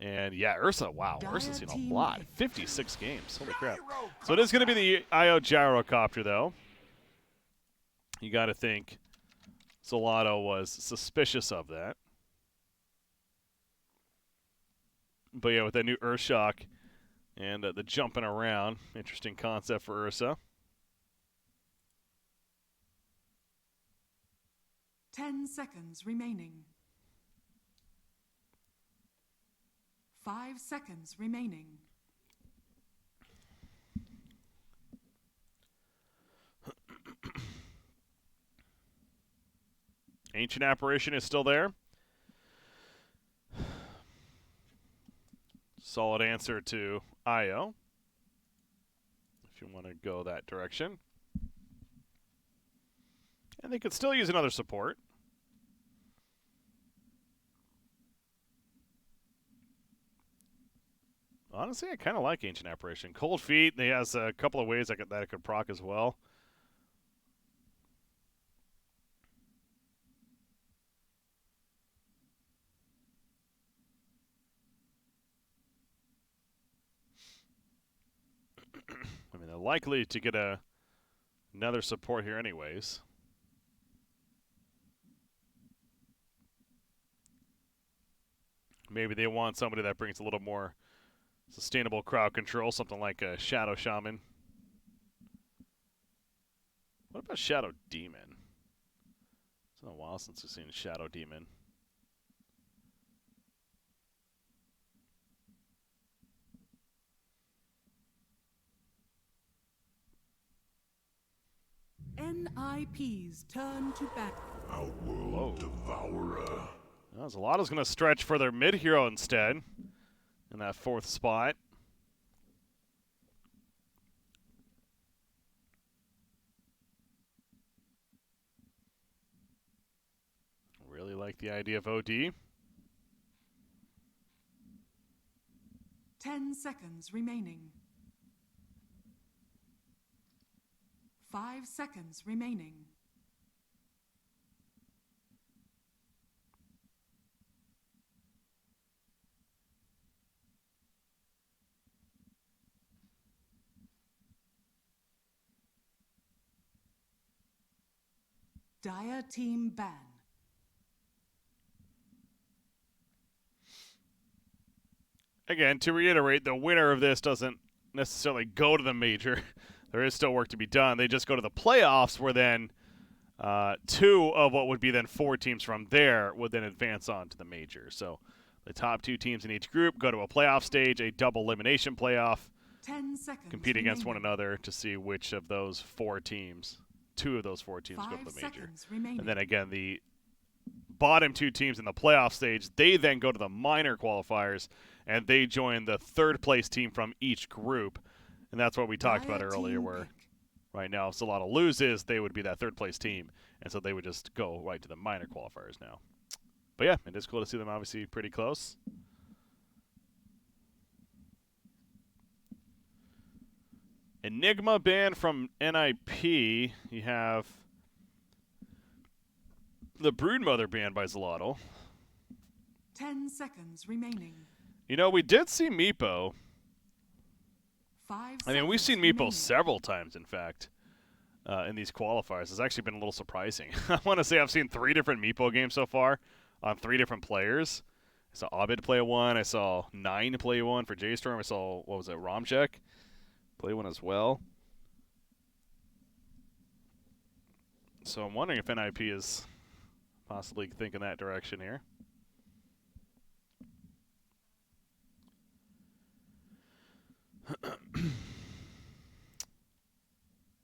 And yeah, Ursa, wow, Ursa's seen a lot. 56 games, holy crap. So it is going to be the IO Gyrocopter, though. You got to think Xolotl was suspicious of that. But yeah, with that new Earthshock and the jumping around, interesting concept for Ursa. 10 seconds remaining. 5 seconds remaining. Ancient Apparition is still there. Solid answer to IO, if you want to go that direction. And they could still use another support. Honestly, I kind of like Ancient Apparition. Cold Feet, he has a couple of ways that it could proc as well. I mean, they're likely to get another support here anyways. Maybe they want somebody that brings a little more sustainable crowd control, something like a Shadow Shaman. What about Shadow Demon? It's been a while since we've seen Shadow Demon. NIP's turn to battle. Outworld Devourer. Well, Xolotl is going to stretch for their mid-hero instead in that 4th spot. Really like the idea of OD. 10 seconds remaining. 5 seconds remaining. Dire team ban. Again, to reiterate, the winner of this doesn't necessarily go to the major. There is still work to be done. They just go to the playoffs, where then 2 of what would be then 4 teams from there would then advance on to the major. So the top 2 teams in each group go to a playoff stage, a double elimination playoff, 10 seconds compete against one remaining. another to see which of those 4 teams, 2 of those 4 teams go to 5 the major. seconds remaining. And then again, the bottom 2 teams in the playoff stage, they then go to the minor qualifiers, and they join the 3rd place team from each group. And that's what we talked about earlier, where right now if Xolotl loses, they would be that 3rd place team. And so they would just go right to the minor qualifiers now. But yeah, it is cool to see them obviously pretty close. Enigma ban from NIP. You have the Broodmother ban by Xolotl. 10 seconds remaining. You know, we did see Meepo. 5 I mean, we've seconds seen Meepo remaining. several times, in fact, in these qualifiers. It's actually been a little surprising. I want to say I've seen 3 different Meepo games so far on 3 different players. I saw Abid play one. I saw 9 play one for J-Storm. I saw, what was it, Romchek play one as well. So I'm wondering if NIP is possibly thinking that direction here.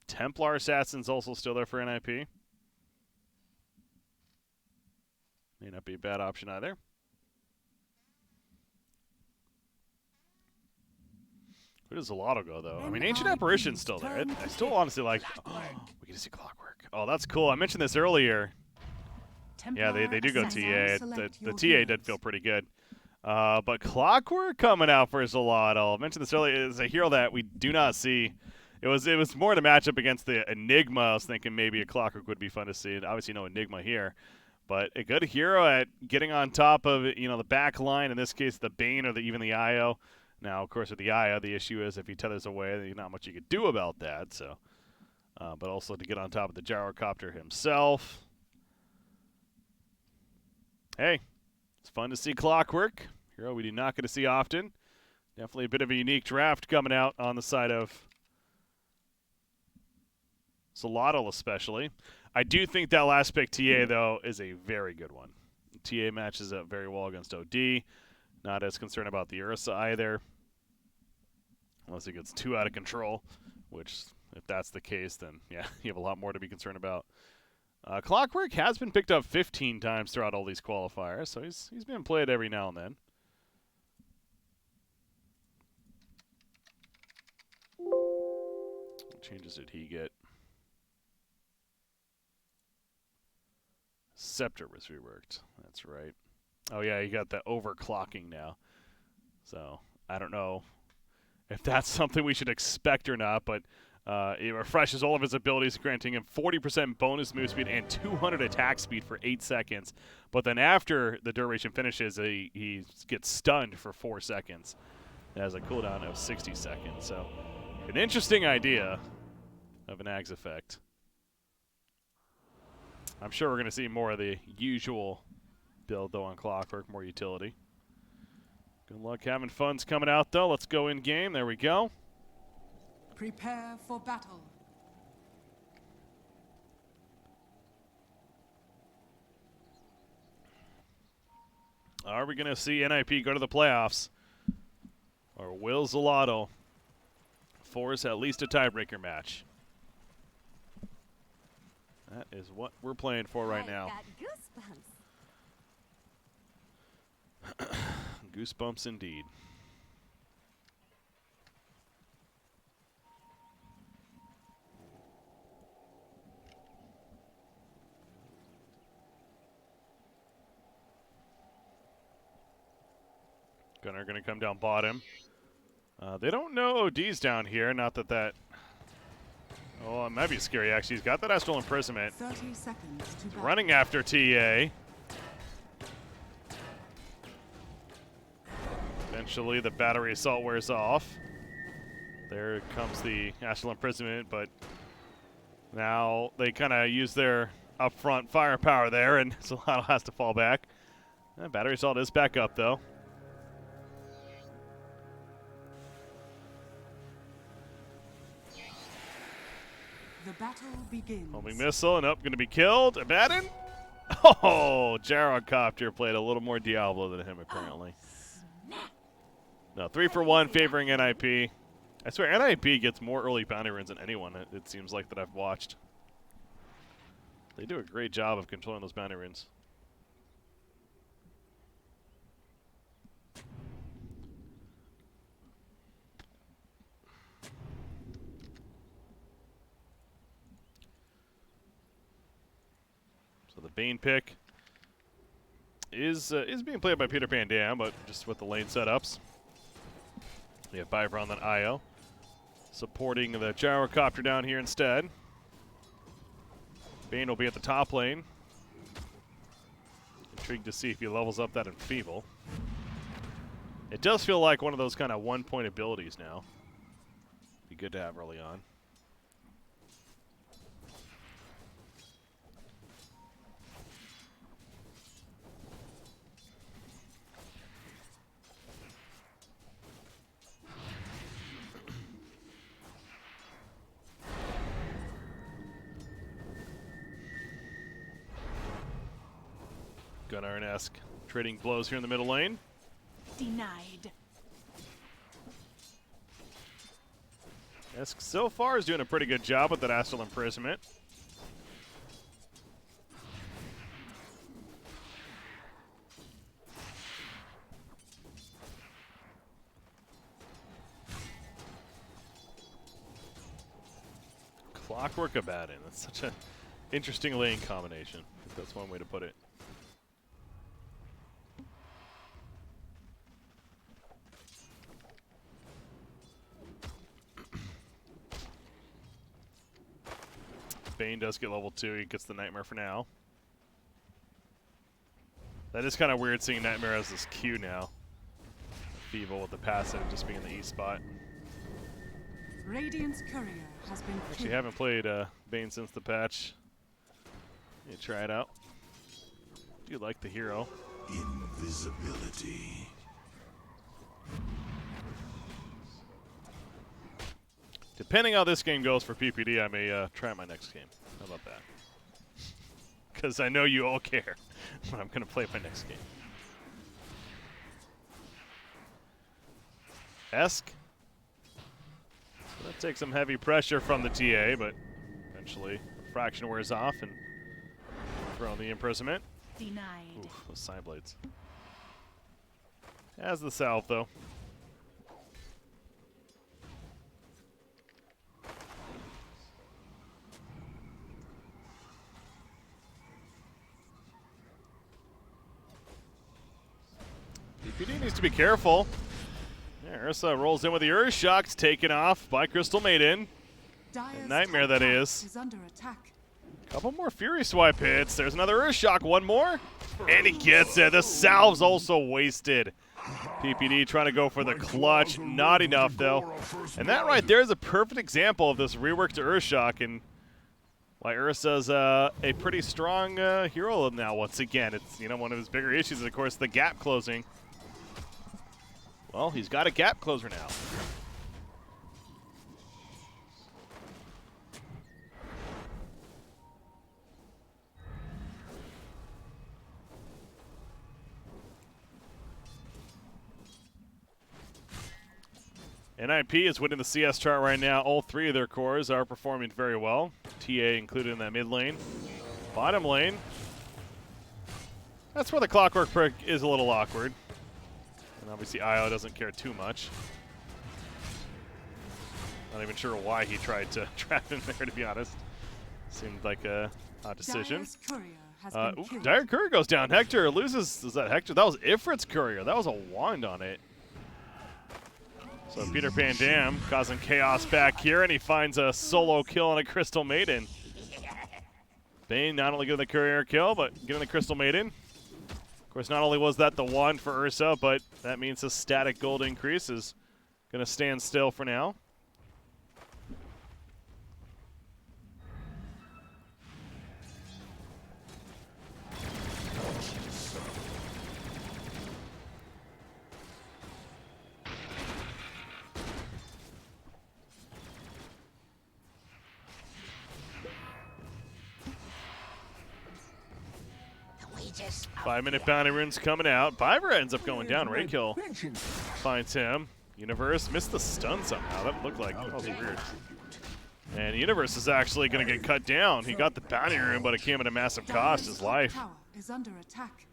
Templar Assassin's also still there for NIP. May not be a bad option either. Where does Xolotl go, though? I mean, Ancient Apparition's still there. I still honestly like... Oh, we get to see Clockwork. Oh, that's cool. I mentioned this earlier. Yeah, they do go TA. The TA did feel pretty good. But Clockwork coming out for Xolotl. I mentioned this earlier. It's a hero that we do not see. It was more the matchup against the Enigma. I was thinking maybe a Clockwork would be fun to see. Obviously no Enigma here. But a good hero at getting on top of, the back line, in this case the Bane or even the IO. Now, of course, with the IO, the issue is if he tethers away, there's not much you could do about that. So, but also to get on top of the gyrocopter himself. Hey, it's fun to see Clockwork. Hero we do not get to see often. Definitely a bit of a unique draft coming out on the side of Xolotl especially. I do think that last pick, TA, though, is a very good one. TA matches up very well against OD. Not as concerned about the Ursa either. Unless it gets too out of control, which, if that's the case, then, yeah, you have a lot more to be concerned about. Clockwork has been picked up 15 times throughout all these qualifiers, so he's been played every now and then. What changes did he get? Scepter was reworked. That's right. Oh, yeah, you got the overclocking now. So, I don't know if that's something we should expect or not, but it refreshes all of his abilities, granting him 40% bonus move speed and 200 attack speed for 8 seconds. But then after the duration finishes, he gets stunned for 4 seconds. It has a cooldown of 60 seconds. So, an interesting idea of an Ags effect. I'm sure we're going to see more of the usual build, though, on Clockwork, more utility. Good luck having fun's coming out, though. Let's go in game. There we go. Prepare for battle. Are we going to see NIP go to the playoffs? Or will Xolotl force at least a tiebreaker match? That is what we're playing for right now. Goosebumps. Goosebumps indeed. Gunnar going to come down bottom. They don't know OD's down here. Not that... Oh, it might be scary, actually. He's got that Astral Imprisonment. 30 seconds to battle. Running after TA. Eventually, the battery assault wears off. There comes the Astral Imprisonment, but now they kind of use their upfront firepower there, and Xolotl has to fall back. Battery assault is back up, though. The battle begins. Homing missile, and up, going to be killed. Abaddon? Oh, Gyrocopter played a little more Diablo than him, apparently. No, 3 for 1 favoring NIP. I swear, NIP gets more early bounty runes than anyone, it seems like, that I've watched. They do a great job of controlling those bounty runes. So the Bane pick is being played by Peter Pan Dam, but just with the lane setups. We have Byron and IO supporting the Gyrocopter down here instead. Bane will be at the top lane. Intrigued to see if he levels up that Enfeeble. It does feel like one of those kind of one-point abilities now. Be good to have early on. Gunnar-esque trading blows here in the middle lane. Denied. Esk so far is doing a pretty good job with that Astral Imprisonment. Clockwork Abaddon. That's such an interesting lane combination. I think that's one way to put it. Bane does get level 2. He gets the Nightmare for now. That is kind of weird seeing Nightmare as this Q now. Feeble with the passive just being in the E spot. Radiant's courier has been Actually, killed. haven't played Bane since the patch. You try it out. Do like the hero. Invisibility. Depending how this game goes for PPD, I may try my next game. How about that? Because I know you all care when I'm going to play my next game. Esk. So that takes some heavy pressure from the TA, but eventually a fraction wears off and throw in the imprisonment. Denied. Oof, those side blades. Has the salve, though. DPD needs to be careful. Yeah, Ursa rolls in with the Urshock's taken off by Crystal Maiden. Dire's Nightmare top that tower is. under attack. Couple more Fury Swipe hits. There's another Urshock. One more. And he gets it. The salve's also wasted. PPD trying to go for the clutch. Not enough, though. And that right there is a perfect example of this rework to Urshock and why Ursa's a pretty strong hero now once again. It's, you know, one of his bigger issues is, of course, the gap closing. Well, he's got a gap closer now. NIP is winning the CS chart right now. All three of their cores are performing very well. TA included in that mid lane. Bottom lane. That's where the Clockwork Prick is a little awkward. And obviously IO doesn't care too much. Not even sure why he tried to trap him there, to be honest. Seemed like a odd decision. Dire's courier has been killed. Dire Courier goes down. Hector loses. Is that Hector? That was Ifrit's Courier. That was a wand on it. So Peter Pan Dam causing chaos back here, and he finds a solo kill on a Crystal Maiden. Bane not only getting the Courier kill, but getting the Crystal Maiden. Of course, not only was that the wand for Ursa, but that means the static gold increase is going to stand still for now. Just 5-minute bounty runes coming out. Piper ends up going down. Raykill finds him. Universe missed the stun somehow. That looked like that was weird. And Universe is actually going to get cut down. He got the bounty rune, but it came at a massive cost, his life. Tower is under attack.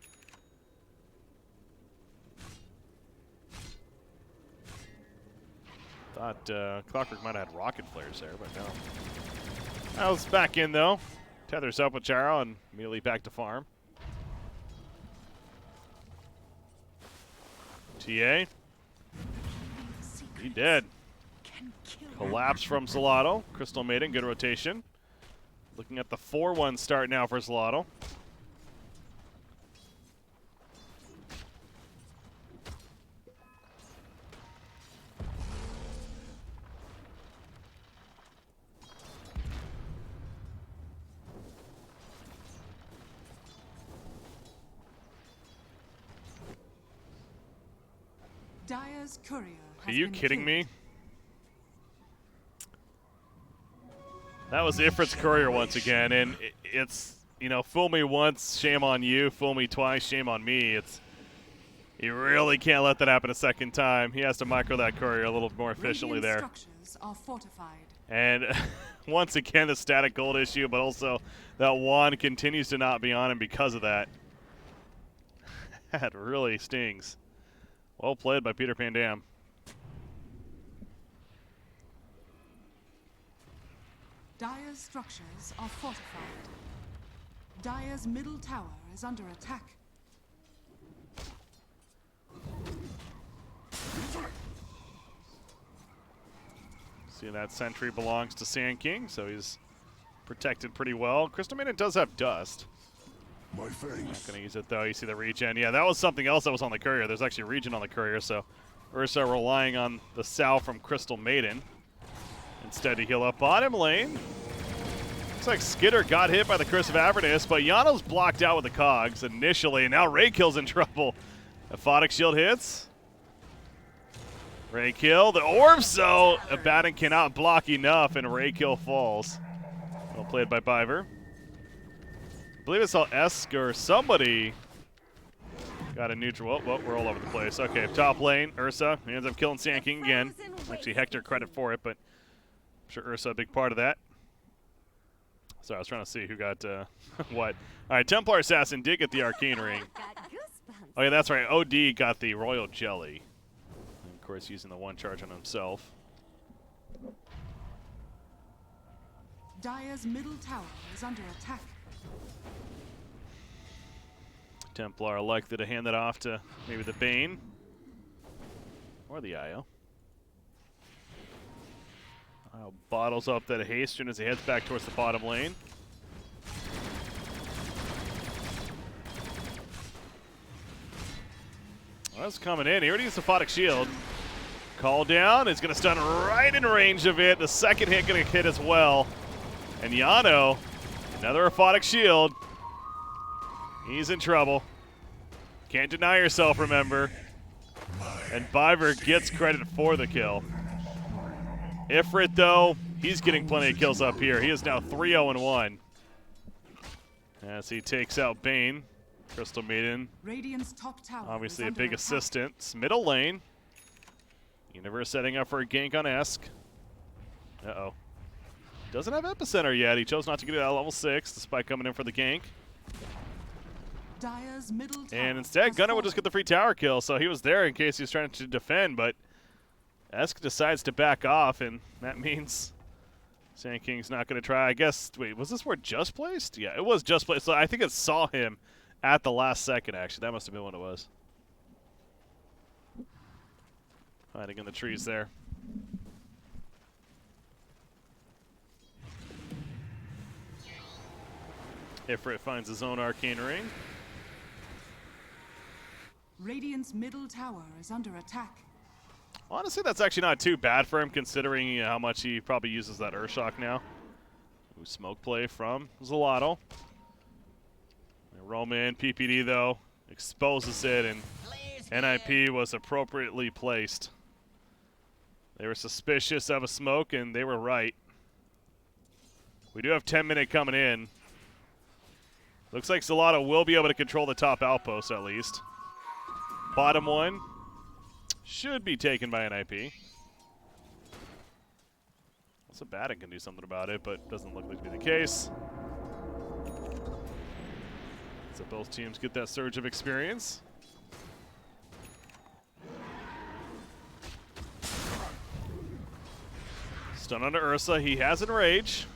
Thought Clockwork might have had rocket flares there, but no. That was back in, though. Tethers up with Charo and immediately back to farm. TA. He dead. Collapse from Xolotl. Crystal Maiden, good rotation. Looking at the 4-1 start now for Xolotl. Dire's courier Are has you been kidding killed. me? That was Ifrit's Courier once again, and it's, you know, fool me once, shame on you. Fool me twice, shame on me. You really can't let that happen a second time. He has to micro that Courier a little more efficiently Radiant there. structures are fortified. And once again, the static gold issue, but also that wand continues to not be on him because of that. That really stings. Well played by Peter Pan Dam. Dire's structures are fortified. Dire's middle tower is under attack. See, that sentry belongs to Sand King, so he's protected pretty well. Crystal Maiden does have dust. My Not face. going to use it, though. You see the regen. Yeah, that was something else that was on the courier. There's actually regen on the courier, so Ursa relying on the salve from Crystal Maiden instead to heal up bottom lane. Looks like Skitter got hit by the Curse of Avernus, but Yano's blocked out with the cogs initially, and now Raykill's in trouble. Aphotic Shield hits. Raykill, the Orb, so Abaddon cannot block enough, and Raykill falls. Well played by Biver. I believe I saw Esk or somebody got a neutral. Well, we're all over the place. Okay, top lane, Ursa. He ends up killing Sand King again. Actually, Hector credit for it, but I'm sure Ursa a big part of that. So I was trying to see who got what. All right, Templar Assassin did get the Arcane Ring. Oh, yeah, that's right. OD got the Royal Jelly. And, of course, using the one charge on himself. Dire's middle tower is under attack. Templar likely to hand that off to maybe the Bane or the IO. Bottles up that haste as he heads back towards the bottom lane. Well, that's coming in. He already used the Aphotic Shield. Call down. Is going to stun right in range of it. The second hit going to hit as well. And Yano, another Aphotic Shield. He's in trouble. Can't deny yourself, remember. And Biver gets credit for the kill. Ifrit, though, he's getting plenty of kills up here. He is now 3-0-1. As he takes out Bane. Crystal Maiden, Radiant's top tower obviously is a under big attack. assistant. Middle lane. Universe setting up for a gank on Esk. Uh-oh. Doesn't have Epicenter yet. He chose not to get it out level 6, despite coming in for the gank. Dire's middle tower And instead, has Gunnar would just fallen. get the free tower kill, so he was there in case he was trying to defend, but Esk decides to back off, and that means Sand King's not going to try. I guess, wait, was this where Just placed? Yeah, it was Just placed, so I think it saw him at the last second, actually. That must have been what it was. Hiding in the trees there. Ifrit finds his own Arcane Ring. Radiant's middle tower is under attack. Honestly, that's actually not too bad for him, considering how much he probably uses that Urshock now. Ooh, smoke play from Xolotl. Roman, PPD, though, exposes it, and NIP was appropriately placed. They were suspicious of a smoke, and they were right. We do have 10-minute coming in. Looks like Xolotl will be able to control the top outpost, at least. Bottom one should be taken by NIP. Also, Batten can do something about it, but doesn't look like to be the case. So both teams get that surge of experience. Stun onto Ursa. He has Enrage.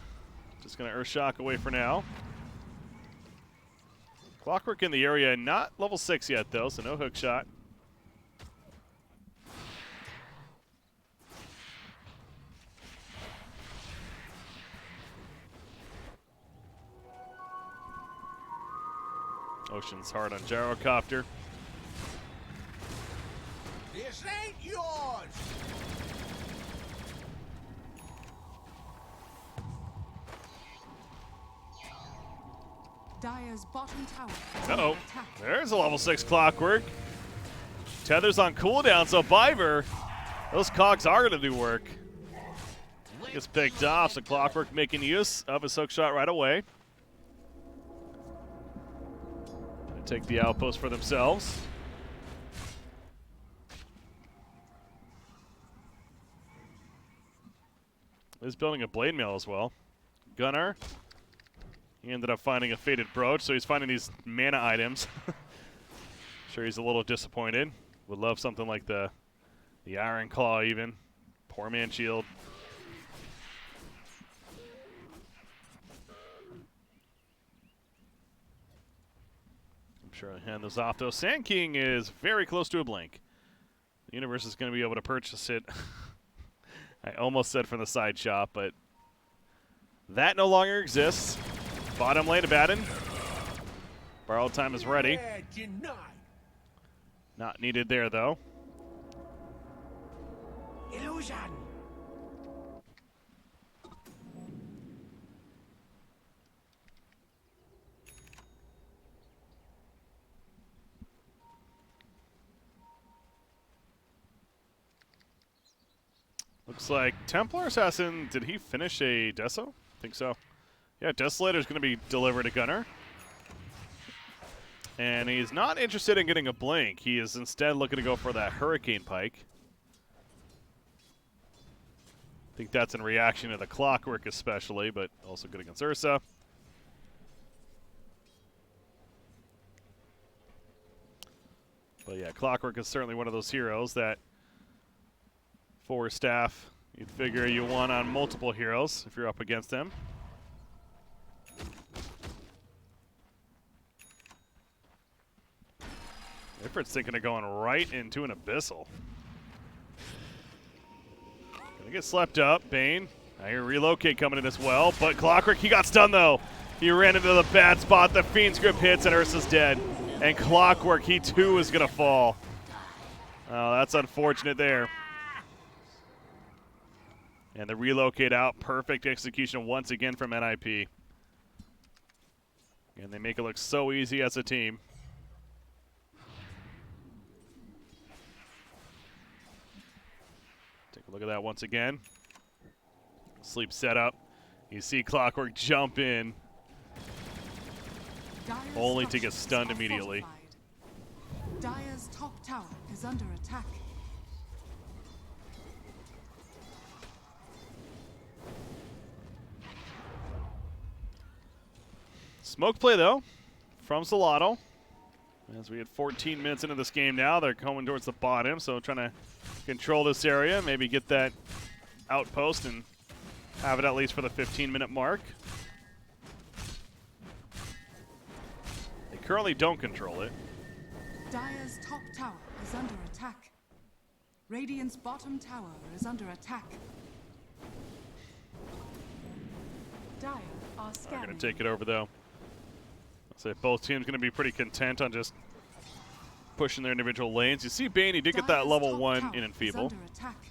Just going to Urshock away for now. Clockwork in the area. Not level 6 yet, though, so no hook shot. Ocean's Heart on Gyrocopter. This ain't yours! Dire's bottom tower is Uh-oh. under attack. There's a level 6 Clockwork. Tether's on cooldown, so Biver, those cogs are going to do work. Gets picked off, so Clockwork making use of his hook shot right away. Gonna take the outpost for themselves. He's building a blade mail as well. Gunnar. He ended up finding a faded brooch, so he's finding these mana items. Sure, he's a little disappointed. Would love something like the Iron Claw even. Poor man shield. I'm sure I'll hand those off though. Sand King is very close to a blink. The universe is going to be able to purchase it. I almost said from the side shop, but that no longer exists. Bottom lane to Batten. Borrowed time is ready. Yeah, denied. Not needed there, though. Illusion. Looks like Templar Assassin, did he finish a Deso? I think so. Yeah, Desolator's going to be delivered to Gunner. And he's not interested in getting a Blink. He is instead looking to go for that Hurricane Pike. I think that's in reaction to the Clockwork especially, but also good against Ursa. But yeah, Clockwork is certainly one of those heroes that for staff, you'd figure you won on multiple heroes if you're up against him. Ifrit's thinking of going right into an Abyssal. Gonna get slept up, Bane. I hear Relocate coming in as well, but Clockwork, he got stunned though. He ran into the bad spot, the Fiend's Grip hits, and Ursa's dead. And Clockwork, he too is gonna fall. Oh, that's unfortunate there. And the Relocate out, perfect execution once again from NIP. And they make it look so easy as a team. Take a look at that once again. Sleep setup. You see Clockwork jump in, Dire's only to get structures stunned are immediately. fortified. Dire's top tower is under attack. Smoke play, though, from Xolotl. As we get 14 minutes into this game now, they're going towards the bottom, so trying to control this area, maybe get that outpost and have it at least for the 15-minute mark. They currently don't control it. Dire's top tower is under attack. Radiant's bottom tower is under attack. Dire are They're scanning. going to take it over, though. So both teams going to be pretty content on just pushing their individual lanes. You see Bane, he did get that Dire's level top 1 tower in is Enfeeble. under attack.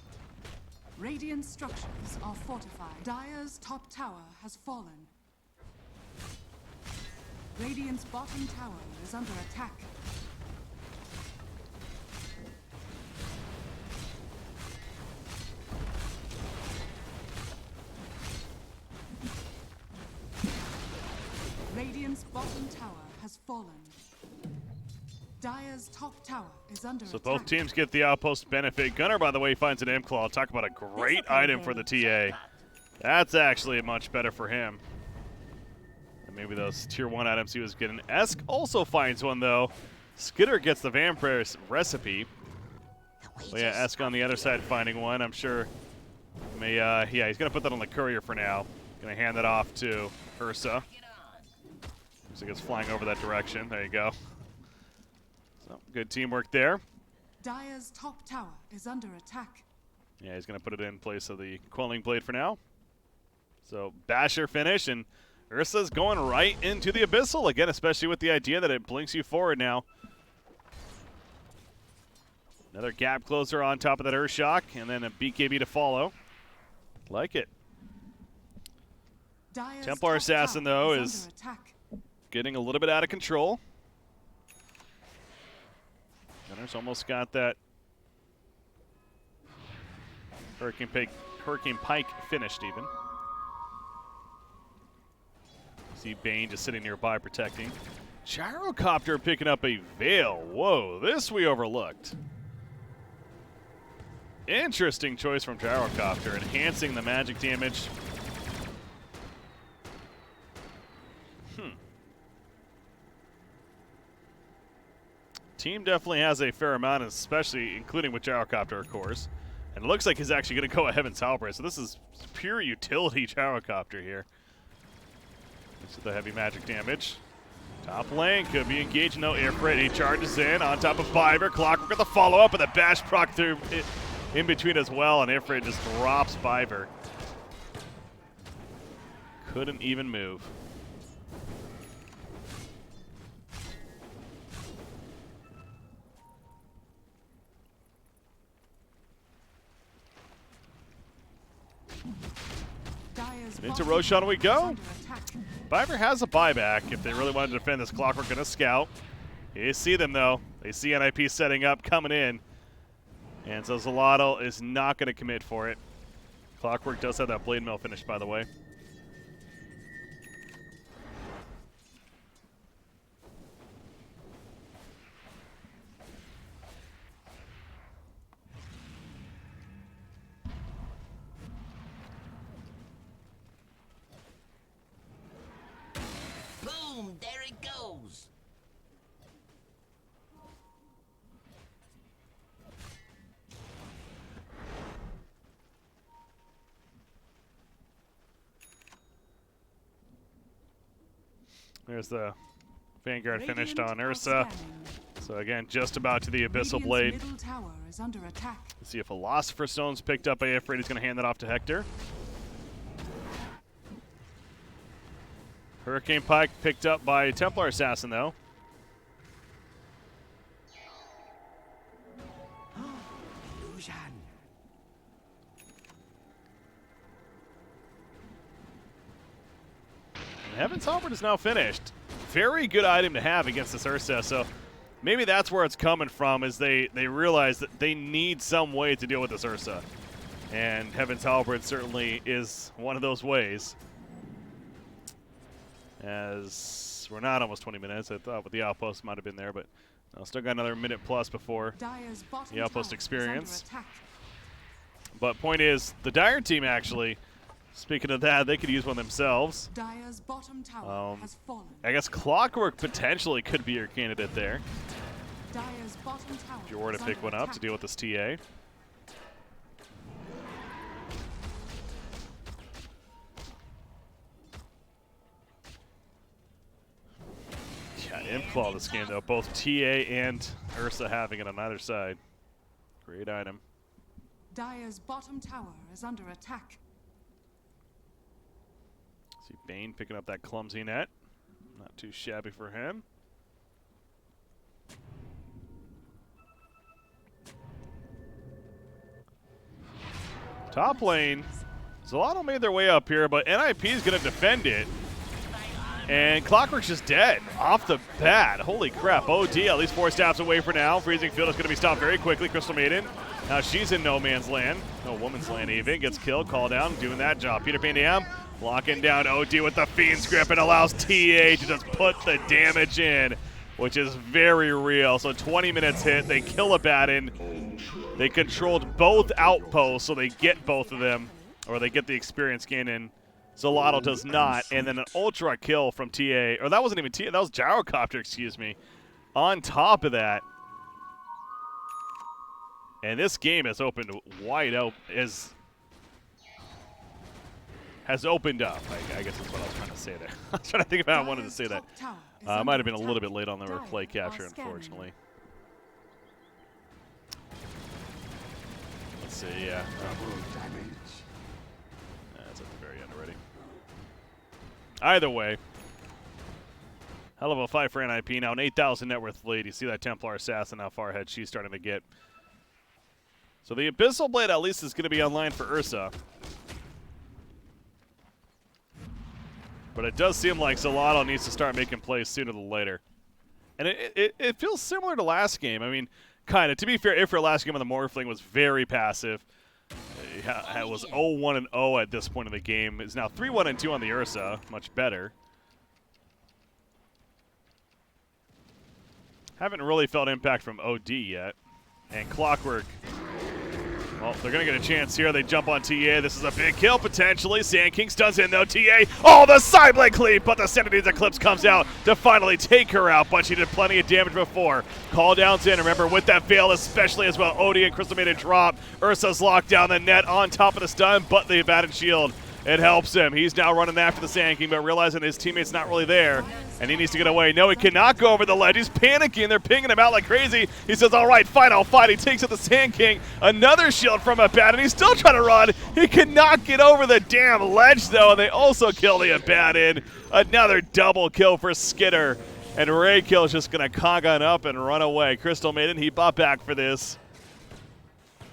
Radiant structures are fortified. Dire's top tower has fallen. Radiant's bottom tower is under attack. Radiant's bottom tower has fallen. Dire's top tower is under So attack. both teams get the outpost benefit. Gunner, by the way, finds an M-Claw. Talk about a great item for the TA. That's actually much better for him than maybe those tier 1 items he was getting. Esk also finds one, though. Skitter gets the Vampire's recipe. But yeah, Esk on the other side finding one. I'm sure yeah, he's going to put that on the courier for now. Going to hand that off to Ursa. Looks like it's flying over that direction. There you go. So, good teamwork there. Dire's top tower is under attack. Yeah, he's going to put it in place of the Quelling Blade for now. So, Basher finish, and Ursa's going right into the Abyssal again, especially with the idea that it blinks you forward now. Another gap closer on top of that Urshock, and then a BKB to follow. Like it. Dire's Templar top Assassin, tower though, is is under attack. getting a little bit out of control. Gunner's almost got that Hurricane Pike finished even. See Bane just sitting nearby protecting. Gyrocopter picking up a Veil. Whoa, this we overlooked. Interesting choice from Gyrocopter, enhancing the magic damage. Team definitely has a fair amount, especially including with Gyrocopter, of course. And it looks like he's actually going to go a Heaven's Halberd, so this is pure utility Gyrocopter here. This is the heavy magic damage. Top lane could be engaged. No Ifrit. He charges in on top of Biver. Clockwork with the follow-up, and the bash proc through in between as well, and Ifrit just drops Biver. Couldn't even move. Dire's Into bottom Roshan we tower go. is under attack. Viper has a buyback if they really wanted to defend this. Clockwork going to scout. You see them, though. They see NIP setting up, coming in. And so Xolotl is not going to commit for it. Clockwork does have that blade mill finished, by the way. Boom, there it goes. There's the Vanguard finished Radiant on are Ursa. scanning. So again, just about to the Abyssal Radiant's Blade. middle tower is under attack. Let's see if Philosopher's Stone's picked up by Ifrit. He's going to hand that off to Hector. Hurricane Pike picked up by Templar Assassin, though. Illusion. And Heaven's Halberd is now finished. Very good item to have against this Ursa, so maybe that's where it's coming from, is they realize that they need some way to deal with this Ursa. And Heaven's Halberd certainly is one of those ways. As we're not almost 20 minutes, I thought with the outpost might have been there, but still got another minute plus before Dire's bottom the outpost tower experience. is under attack. But point is, the Dire team actually, speaking of that, they could use one themselves. Dire's bottom tower has fallen. I guess Clockwork potentially could be your candidate there, Dire's bottom tower if you were to is pick under one up to attack. deal with this TA. Yeah, Imclaw this game though, both TA and Ursa having it on either side. Great item. Dire's bottom tower is under attack. See Bane picking up that clumsy net. Not too shabby for him. Top lane, Xolotl made their way up here, but NIP is going to defend it. And Clockwork's just dead off the bat. Holy crap. OD at least 4 stabs away for now. Freezing Field is going to be stopped very quickly. Crystal Maiden. Now she's in no man's land. No woman's land even. Gets killed. Called down. Doing that job. Peter Pan Dam locking down OD with the Fiend's Grip and allows TA to just put the damage in, which is very real. So 20 minutes hit. They kill Abaddon. They controlled both outposts, so they get both of them, or they get the experience gain in. Xolotl does not, and then an ultra kill from TA, or that wasn't even TA, that was Gyrocopter, excuse me, on top of that. And this game has opened wide open, has opened up. I guess that's what I was trying to say there. I was trying to think of how I wanted to say that. I might have been a little bit late on the replay capture, unfortunately. Let's see, yeah. That's at the very end already. Either way, hell of a fight for NIP. Now an 8,000 net worth lead. You see that Templar Assassin, how far ahead she's starting to get. So the Abyssal Blade at least is going to be online for Ursa. But it does seem like Xolotl needs to start making plays sooner than later. And it feels similar to last game. I mean, kind of. To be fair, Ifrit last game on the Morphling was very passive. It was 0-1-0 at this point in the game. It's now 3-1-2 on the Ursa. Much better. Haven't really felt impact from OD yet. And Clockwork, well, they're going to get a chance here. They jump on TA. This is a big kill, potentially. Sand King stuns in, though. TA, oh, the Sideblade Cleave, but the Sanity's Eclipse comes out to finally take her out, but she did plenty of damage before. Call downs in. Remember, with that fail, especially as well, OD and Crystal made a drop. Ursa's locked down the net on top of the stun, but the Abaddon Shield, it helps him. He's now running after the Sand King, but realizing his teammate's not really there, and he needs to get away. No, he cannot go over the ledge. He's panicking. They're pinging him out like crazy. He says, all right, fight, I'll fight. He takes out the Sand King. Another shield from Abaddon. He's still trying to run. He cannot get over the damn ledge, though, and they also kill the Abaddon. Another double kill for Skitter. And Raykill is just going to Kangan up and run away. Crystal Maiden, he bought back for this.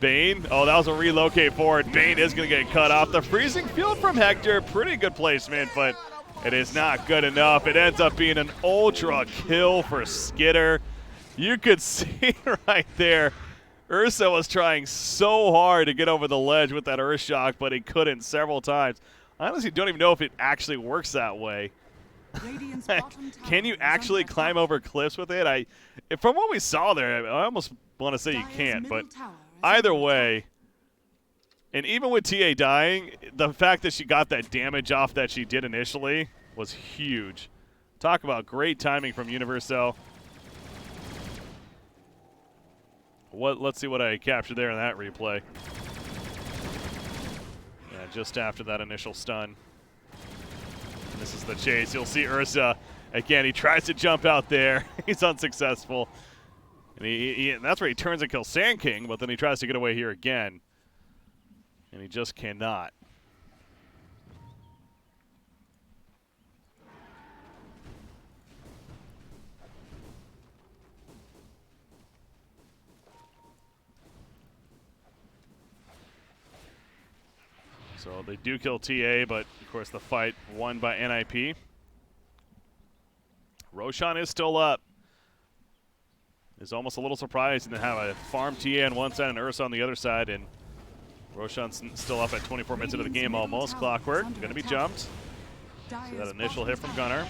Bane. Oh, that was a relocate forward. Bane is going to get cut off. The freezing field from Hector. Pretty good placement, but it is not good enough. It ends up being an ultra kill for Skitter. You could see right there, Ursa was trying so hard to get over the ledge with that Earth Shock, but he couldn't several times. I honestly don't even know if it actually works that way. Can you actually climb over cliffs with it? From what we saw there, I almost want to say you can't, but either way, and even with TA dying, the fact that she got that damage off that she did initially was huge. Talk about great timing from Universal. Let's see what I captured there in that replay. Yeah, just after that initial stun. And this is the chase. You'll see Ursa again. He tries to jump out there. He's unsuccessful. And that's where he turns and kills Sand King, but then he tries to get away here again. And he just cannot. So they do kill TA, but of course the fight won by NIP. Roshan is still up. It's almost a little surprising to have a farm TA on one side and Ursa on the other side, and Roshan's still up at 24 minutes into the game almost. Clockwork, going to be jumped. See that initial hit from Gunnar.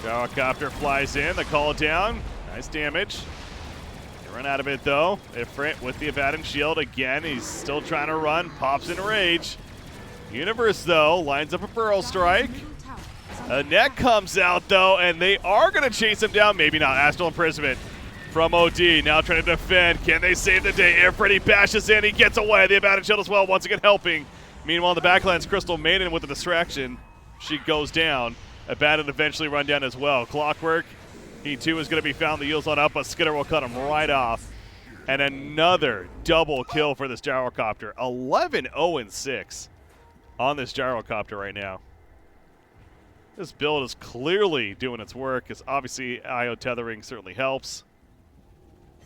Gyrocopter flies in, the call down. Nice damage. They run out of it though. Ifrit with the Abaddon shield again. He's still trying to run, pops in rage. Universe though lines up a Burrow Strike. A net comes out though, and they are going to chase him down. Maybe not. Astral Imprisonment from OD. Now trying to defend. Can they save the day? Ifrit, he bashes in. He gets away. The Abaddon shield as well, once again helping. Meanwhile, in the backline's Crystal Maiden with the distraction. She goes down. Abaddon eventually run down as well. Clockwork, he too is going to be found. The heals on up, but Skitter will cut him right off. And another double kill for this Gyrocopter. 11-0-6 on this Gyrocopter right now. This build is clearly doing its work, because obviously IO tethering certainly helps.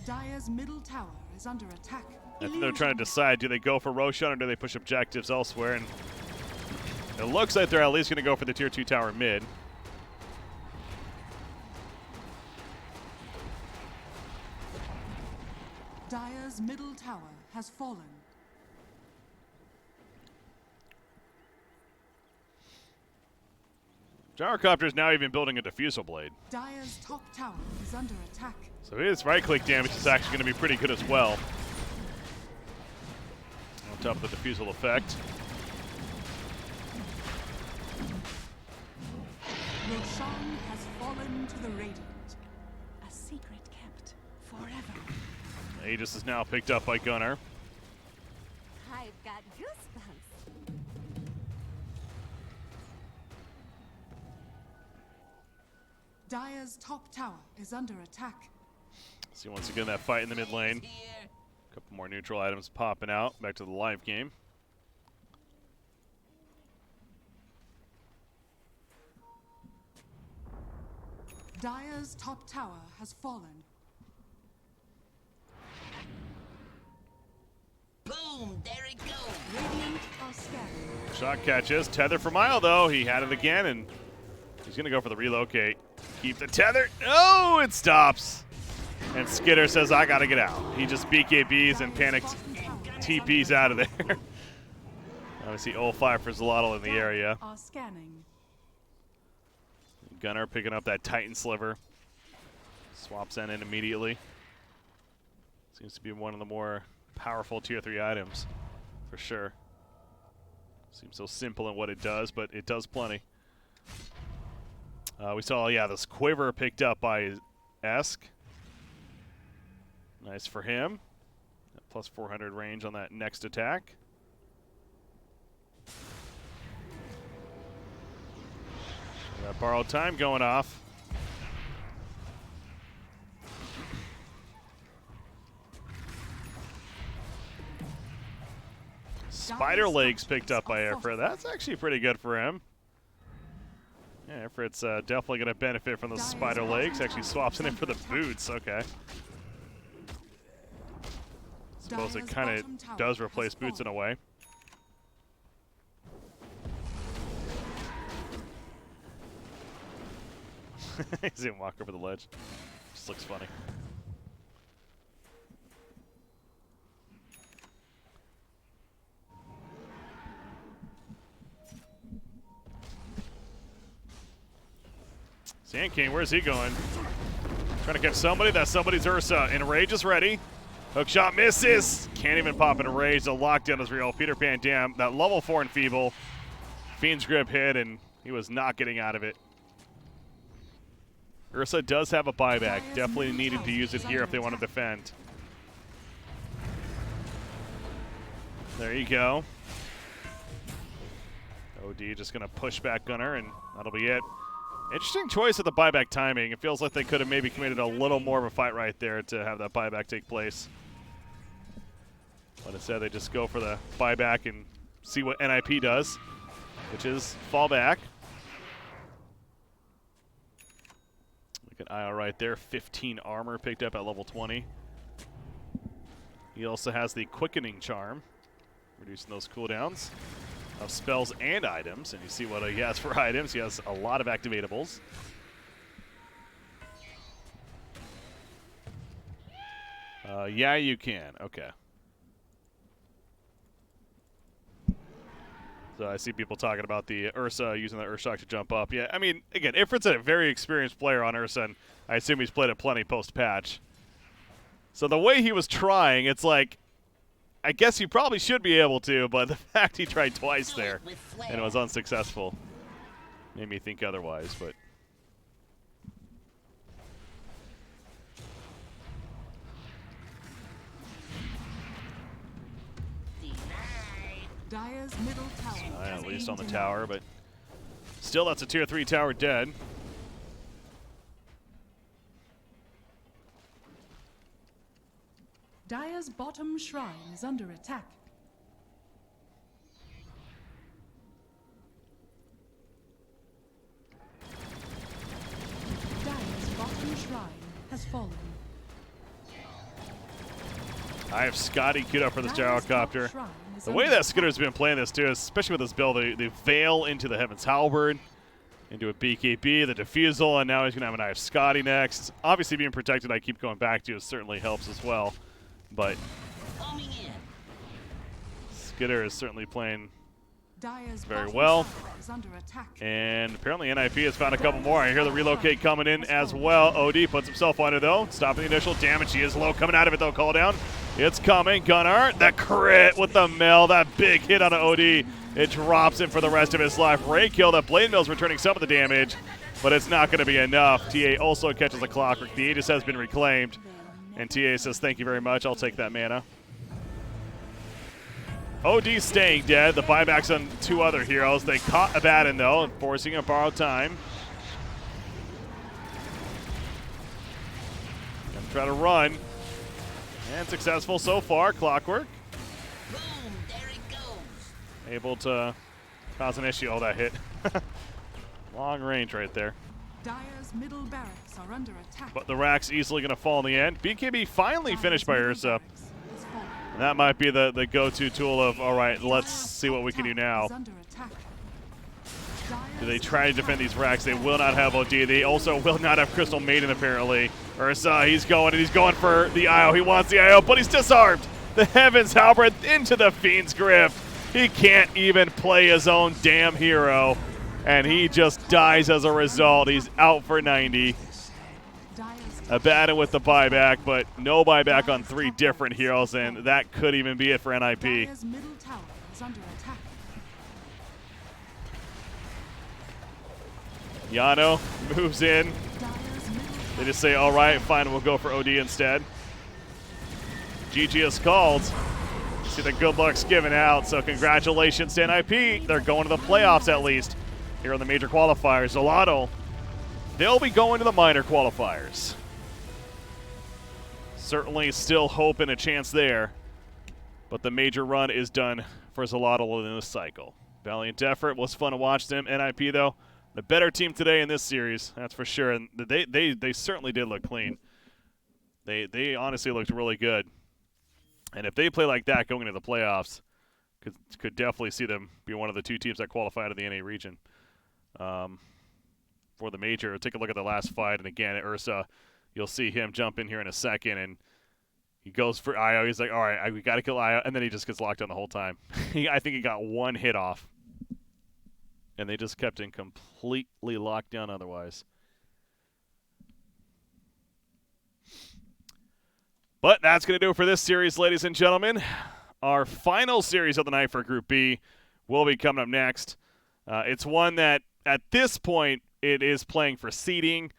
Dire's middle tower is under attack. I think they're trying to decide, do they go for Roshan or do they push objectives elsewhere? And it looks like they're at least going to go for the tier 2 tower mid. Dire's middle tower has fallen. Gyrocopter is now even building a diffusal blade. Dire's top tower is under attack. So his right-click damage is actually going to be pretty good as well. On top of the diffusal effect. Roshan has fallen to the Radiant. A secret kept forever. Aegis is now picked up by Gunnar. I've got goosebumps. Dire's top tower is under attack. See once again that fight in the mid lane. A couple more neutral items popping out. Back to the live game. Dire's top tower has fallen. Boom! There it goes. Radiant are scanning. Shot catches. Tether for Mile though. He had it again and he's going to go for the relocate. Keep the tether. Oh, it stops. And Skitter says, I got to get out. He just BKBs and panicked TPs out of there. Obviously, 0-5 for Xolotl in the area. Are scanning. Gunnar picking up that Titan Sliver. Swaps that in immediately. Seems to be one of the more powerful tier 3 items, for sure. Seems so simple in what it does, but it does plenty. We saw, yeah, this Quiver picked up by Esk. Nice for him. Plus 400 range on that next attack. That borrowed time going off. Spider legs picked up by Ifrit. That's actually pretty good for him. Yeah, Ifrit's definitely going to benefit from the spider legs. Actually swaps in for the boots. Okay. suppose it Dire's kind bottom tower of does has replace Boots in a way. He's gonna walk over the ledge. Just looks funny. Sand King, where's he going? Trying to catch somebody. That somebody's Ursa. Enrage is ready. Hook shot misses. Can't even pop an Enrage. The lockdown is real. Peter Pan Dam. That level 4 Enfeeble. Fiend's Grip hit, and he was not getting out of it. Ursa does have a buyback. Definitely needed to use it here if they want to defend. There you go. OD just going to push back Gunner, and that'll be it. Interesting choice of the buyback timing. It feels like they could have maybe committed a little more of a fight right there to have that buyback take place. But instead, they just go for the buyback and see what NIP does, which is fall back. Look at IO right there. 15 armor picked up at level 20. He also has the Quickening Charm, reducing those cooldowns of spells and items. And you see what he has for items. He has a lot of activatables. Yeah, you can. Okay. So I see people talking about the Ursa using the Earthshock to jump up. Yeah, I mean, again, Ifrit's a very experienced player on Ursa, and I assume he's played it plenty post-patch. So the way he was trying, it's like, I guess he probably should be able to, but the fact he tried twice there and it was unsuccessful made me think otherwise, but... Dire's middle tower. At least on the tower, but still that's a tier 3 tower dead. Dire's bottom shrine is under attack. Dire's bottom shrine has fallen. I have Scotty queued up for this gyrocopter. Shrine is The way under that Skitter's been playing this too, especially with this build, the Veil into the Heaven's Halberd, into a BKB, the Diffusal, and now he's going to have an Eye of Scotty next. Obviously being protected, I keep going back to, certainly helps as well. But Skitter is certainly playing Dire's very bottom well. tower is under attack. And apparently NIP has found a couple more. I hear the relocate coming in as well. OD puts himself on it though, stopping the initial damage. He is low coming out of it though, call down. It's coming, Gunnar, the crit with the mill, that big hit on an OD. It drops him for the rest of his life. Ray kill, that Blade Mill's returning some of the damage, but it's not gonna be enough. TA also catches a Clockwork. The Aegis has been reclaimed. And TA says, thank you very much, I'll take that mana. OD staying dead. The buyback's on 2 other heroes. They caught Abaddon though, forcing him to borrow time. Gonna try to run. And successful so far. Clockwork. Boom, there it goes. Able to cause an issue. Oh, that hit. Long range right there. Dire's middle barracks are under attack. But the rack's easily going to fall in the end. BKB finally finished by Dire's Ursa. middle barracks has fallen. And that might be the go-to tool of, all right, let's see what we can do now. Is under attack. Do they try to defend these racks? They will not have OD. They also will not have Crystal Maiden, apparently. Ursa, he's going, and he's going for the IO. He wants the IO, but he's disarmed. The Heaven's Halberd into the Fiend's Grip. He can't even play his own damn hero, and he just dies as a result. He's out for 90. Abaddon with the buyback, but no buyback on 3 different heroes, and that could even be it for NIP. Dire's middle tower is under attack. Yano moves in. Dire's middle They just say, all right, fine, we'll go for OD instead. GG is called. See, the good luck's given out, so congratulations to NIP. They're going to the playoffs at least here in the major qualifiers. Xolotl, they'll be going to the minor qualifiers. Certainly still hope and a chance there, but the major run is done for Xolotl in this cycle. Valiant effort, was fun to watch them. NIP, though, the better team today in this series, that's for sure. And they certainly did look clean. They honestly looked really good. And if they play like that going into the playoffs, could definitely see them be one of the 2 teams that qualify out of the NA region for the major. Take a look at the last fight, and again, Ursa, you'll see him jump in here in a second, and he goes for Io. He's like, all right, we got to kill Io, and then he just gets locked on the whole time. I think he got 1 hit off, and they just kept him completely locked down otherwise. But that's going to do it for this series, ladies and gentlemen. Our final series of the night for Group B will be coming up next. It's one that, at this point, it is playing for seeding.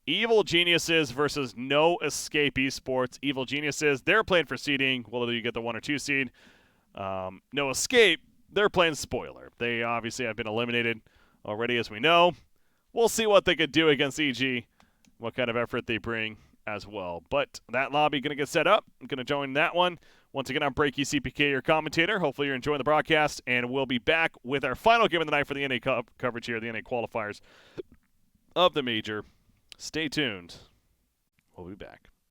Evil Geniuses versus No Escape Esports. Evil Geniuses, they're playing for seeding. Will you get the 1 or 2 seed? No Escape, they're playing spoiler. They obviously have been eliminated already, as we know. We'll see what they could do against EG, what kind of effort they bring as well. But that lobby going to get set up. I'm going to join that one. Once again, I'm Breaky CPK, your commentator. Hopefully you're enjoying the broadcast, and we'll be back with our final game of the night for the NA coverage here, the NA qualifiers of the major. Stay tuned. We'll be back.